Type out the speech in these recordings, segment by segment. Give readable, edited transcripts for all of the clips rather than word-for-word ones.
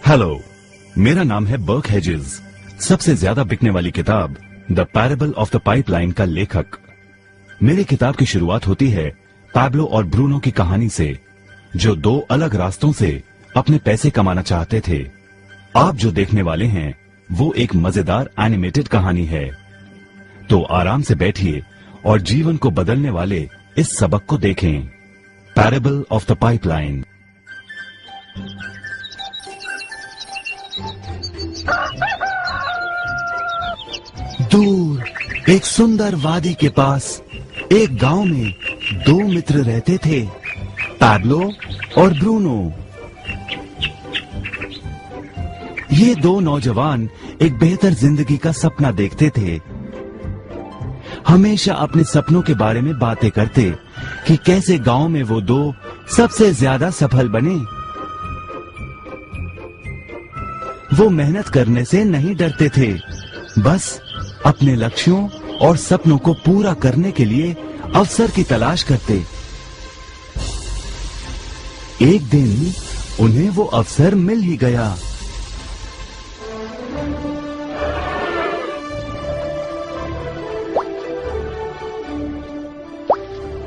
Hello, मेरा नाम है बर्क हेजेस। सबसे ज्यादा बिकने वाली किताब the parable of the pipeline का लेखक। मेरी किताब की शुरुआत होती है पैब्लो और ब्रूनो की कहानी से, जो दो अलग रास्तों से अपने पैसे कमाना चाहते थे। आप जो देखने वाले हैं वो एक मजेदार एनिमेटेड कहानी है। तो आराम से बैठिए और जीवन को बदलने वाले इस सबक को देखें, पैरेबल ऑफ द पाइपलाइन। दूर एक सुंदर वादी के पास एक गांव में दो मित्र रहते थे, पैब्लो और ब्रूनो। ये दो नौजवान एक बेहतर जिंदगी का सपना देखते थे। हमेशा अपने सपनों के बारे में बातें करते कि कैसे गांव में वो दो सबसे ज्यादा सफल बने। वो मेहनत करने से नहीं डरते थे, बस अपने लक्ष्यों और सपनों को पूरा करने के लिए अवसर की तलाश करते। एक दिन उन्हें वो अवसर मिल ही गया।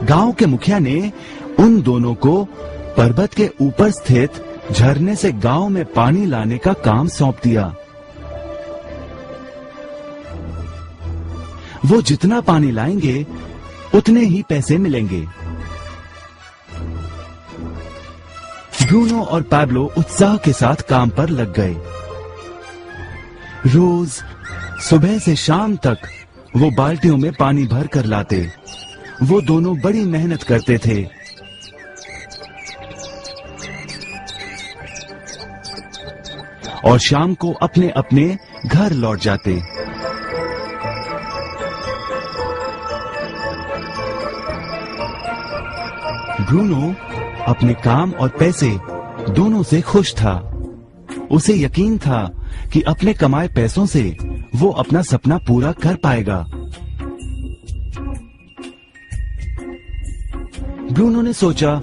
गांव के मुखिया ने उन दोनों को पर्वत के ऊपर स्थित झरने से गांव में पानी लाने का काम सौंप दिया। वो जितना पानी लाएंगे उतने ही पैसे मिलेंगे। ब्रूनो और पैब्लो उत्साह के साथ काम पर लग गए। रोज सुबह से शाम तक वो बाल्टियों में पानी भर कर लाते। वो दोनों बड़ी मेहनत करते थे। और शाम को अपने अपने घर लौट जाते। ब्रूनो अपने काम और पैसे दोनों से खुश था। उसे यकीन था कि अपने कमाए पैसों से वो अपना सपना पूरा कर पाएगा। ब्रूनो ने सोचा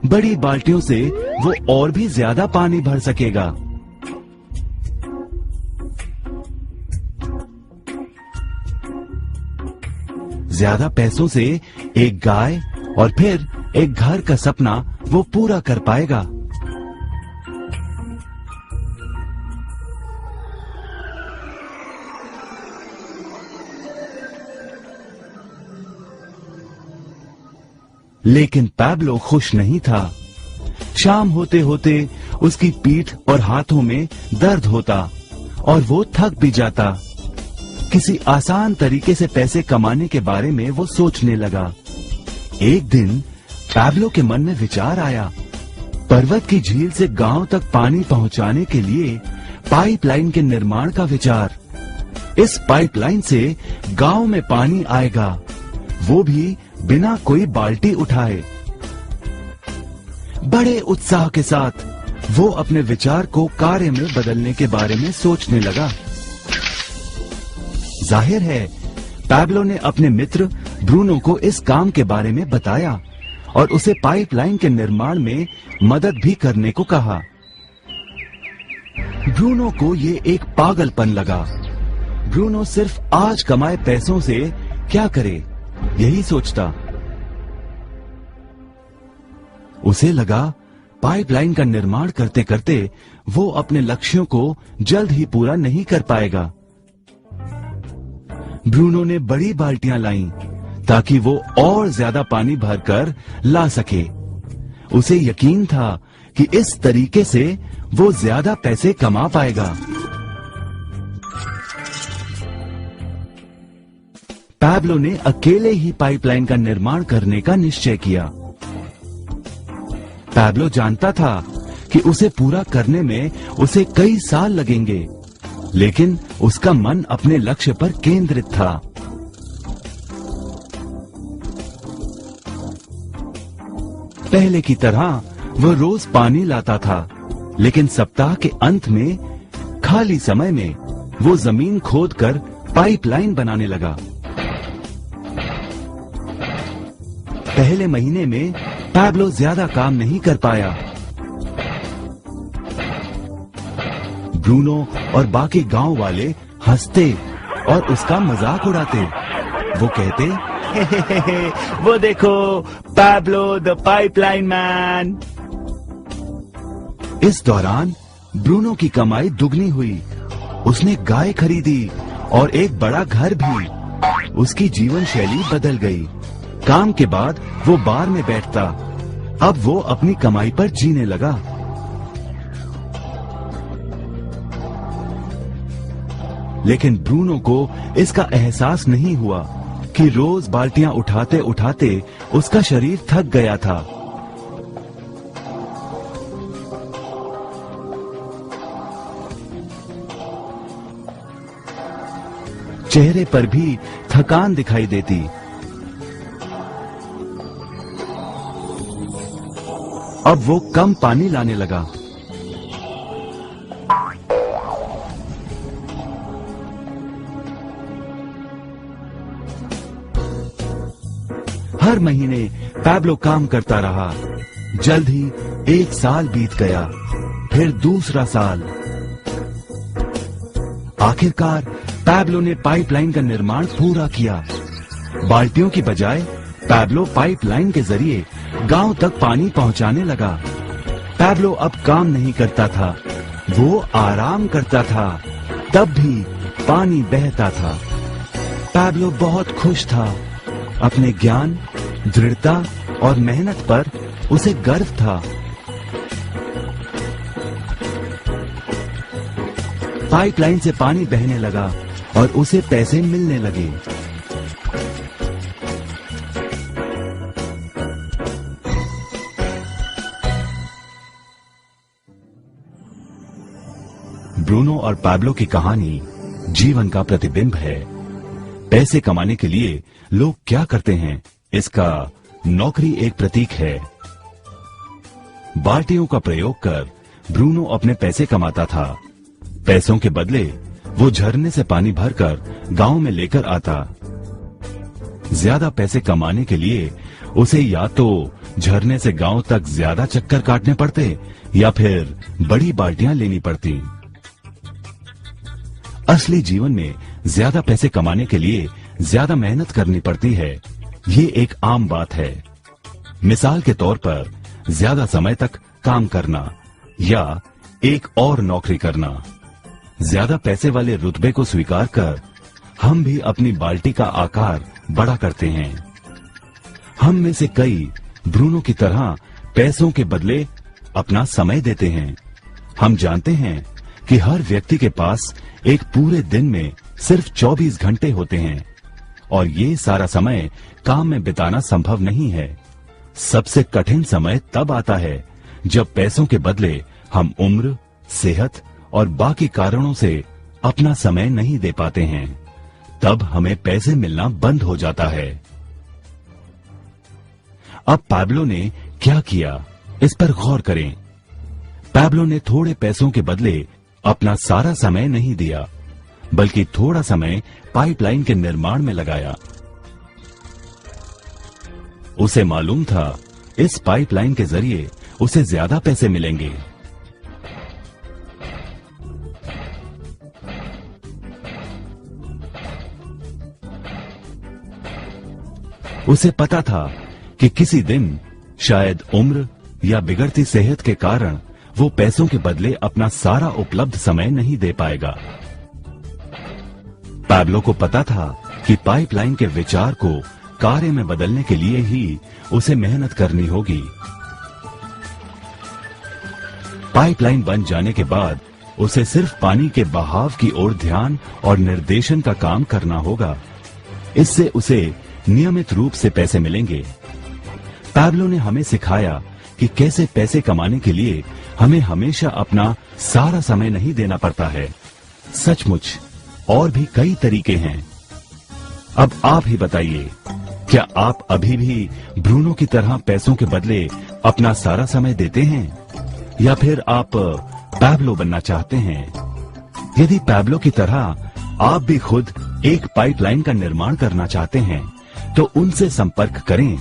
बड़ी बाल्टियों से वो और भी ज्यादा पानी भर सकेगा। ज्यादा पैसों से एक गाय और फिर एक घर का सपना वो पूरा कर पाएगा। लेकिन पैब्लो खुश नहीं था। शाम होते होते उसकी पीठ और हाथों में दर्द होता और वो थक भी जाता। किसी आसान तरीके से पैसे कमाने के बारे में वो सोचने लगा। एक दिन पैब्लो के मन में विचार आया, पर्वत की झील से गांव तक पानी पहुंचाने के लिए पाइपलाइन के निर्माण का विचार। इस पाइपलाइन से गांव में पानी आएगा, वो भी बिना कोई बाल्टी उठाए। बड़े उत्साह के साथ वो अपने विचार को कार्य में बदलने के बारे में सोचने लगा। जाहिर है पैब्लो ने अपने मित्र ब्रूनो को इस काम के बारे में बताया और उसे पाइपलाइन के निर्माण में मदद भी करने को कहा। ब्रूनो को ये एक पागलपन लगा। ब्रूनो सिर्फ आज कमाए पैसों से क्या करे, यही सोचता। उसे लगा पाइपलाइन का निर्माण करते करते वो अपने लक्ष्यों को जल्द ही पूरा नहीं कर पाएगा। ब्रूनो ने बड़ी बाल्टियां लाईं ताकि वो और ज्यादा पानी भरकर ला सके। उसे यकीन था कि इस तरीके से वो ज्यादा पैसे कमा पाएगा। पैब्लो ने अकेले ही पाइपलाइन का निर्माण करने का निश्चय किया। पैब्लो जानता था कि उसे पूरा करने में उसे कई साल लगेंगे, लेकिन उसका मन अपने लक्ष्य पर केंद्रित था। पहले की तरह वह रोज पानी लाता था, लेकिन सप्ताह के अंत में खाली समय में वो जमीन खोदकर पाइपलाइन बनाने लगा। पहले महीने में पैब्लो ज्यादा काम नहीं कर पाया। ब्रूनो और बाकी गांव वाले हंसते और उसका मजाक उड़ाते। वो कहते, हे हे हे हे, वो देखो पैब्लो द पाइपलाइन मैन। इस दौरान ब्रूनो की कमाई दुगनी हुई। उसने गाय खरीदी और एक बड़ा घर भी। उसकी जीवन शैली बदल गई। काम के बाद वो बार में बैठता। अब वो अपनी कमाई पर जीने लगा। लेकिन ब्रूनो को इसका एहसास नहीं हुआ कि रोज बाल्टियां उठाते उठाते उसका शरीर थक गया था। चेहरे पर भी थकान दिखाई देती। अब वो कम पानी लाने लगा। हर महीने पैब्लो काम करता रहा। जल्द ही 1 साल बीत गया, फिर दूसरा साल। आखिरकार पैब्लो ने पाइपलाइन का निर्माण पूरा किया। बाल्टियों की बजाय पैब्लो पाइपलाइन के जरिए गांव तक पानी पहुंचाने लगा। पैब्लो अब काम नहीं करता था, वो आराम करता था, तब भी पानी बहता था। पैब्लो बहुत खुश था। अपने ज्ञान, दृढ़ता और मेहनत पर उसे गर्व था। पाइपलाइन से पानी बहने लगा और उसे पैसे मिलने लगे। ब्रूनो और पैब्लो की कहानी जीवन का प्रतिबिंब है। पैसे कमाने के लिए लोग क्या करते हैं, इसका नौकरी एक प्रतीक है। बाल्टियों का प्रयोग कर ब्रूनो अपने पैसे कमाता था। पैसों के बदले वो झरने से पानी भरकर गांव में लेकर आता। ज्यादा पैसे कमाने के लिए उसे या तो झरने से गांव तक ज्यादा चक्कर काटने पड़ते या फिर बड़ी बाल्टियां लेनी पड़ती। असली जीवन में ज्यादा पैसे कमाने के लिए ज्यादा मेहनत करनी पड़ती है। ये एक आम बात है। मिसाल के तौर पर ज्यादा समय तक काम करना या एक और नौकरी करना। ज्यादा पैसे वाले रुतबे को स्वीकार कर हम भी अपनी बाल्टी का आकार बड़ा करते हैं। हम में से कई ब्रूनो की तरह पैसों के बदले अपना समय देते हैं। हम जानते हैं कि हर व्यक्ति के पास एक पूरे दिन में सिर्फ 24 घंटे होते हैं और ये सारा समय काम में बिताना संभव नहीं है। सबसे कठिन समय तब आता है जब पैसों के बदले हम उम्र, सेहत और बाकी कारणों से अपना समय नहीं दे पाते हैं। तब हमें पैसे मिलना बंद हो जाता है। अब पैब्लो ने क्या किया, इस पर गौर करें। पैब्लो ने थोड़े पैसों के बदले अपना सारा समय नहीं दिया, बल्कि थोड़ा समय पाइपलाइन के निर्माण में लगाया। उसे मालूम था इस पाइपलाइन के जरिए उसे ज्यादा पैसे मिलेंगे। उसे पता था कि किसी दिन शायद उम्र या बिगड़ती सेहत के कारण वो पैसों के बदले अपना सारा उपलब्ध समय नहीं दे पाएगा। पैब्लो को पता था कि पाइपलाइन के विचार को कार्य में बदलने के लिए ही उसे मेहनत करनी होगी। पाइपलाइन बन जाने के बाद उसे सिर्फ पानी के बहाव की ओर ध्यान और निर्देशन का काम करना होगा। इससे उसे नियमित रूप से पैसे मिलेंगे। पैब्लो ने हमें सिखाया कि कैसे पैसे कमाने के लिए हमें हमेशा अपना सारा समय नहीं देना पड़ता है। सचमुच और भी कई तरीके हैं। अब आप ही बताइए, क्या आप अभी भी ब्रूनो की तरह पैसों के बदले अपना सारा समय देते हैं या फिर आप पैब्लो बनना चाहते हैं? यदि पैब्लो की तरह आप भी खुद एक पाइपलाइन का निर्माण करना चाहते हैं तो उनसे संपर्क करें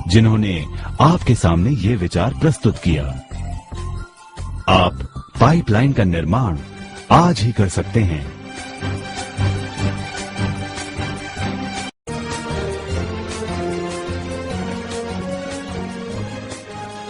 जिन्होंने आपके सामने ये विचार प्रस्तुत किया। आप पाइपलाइन का निर्माण आज ही कर सकते हैं।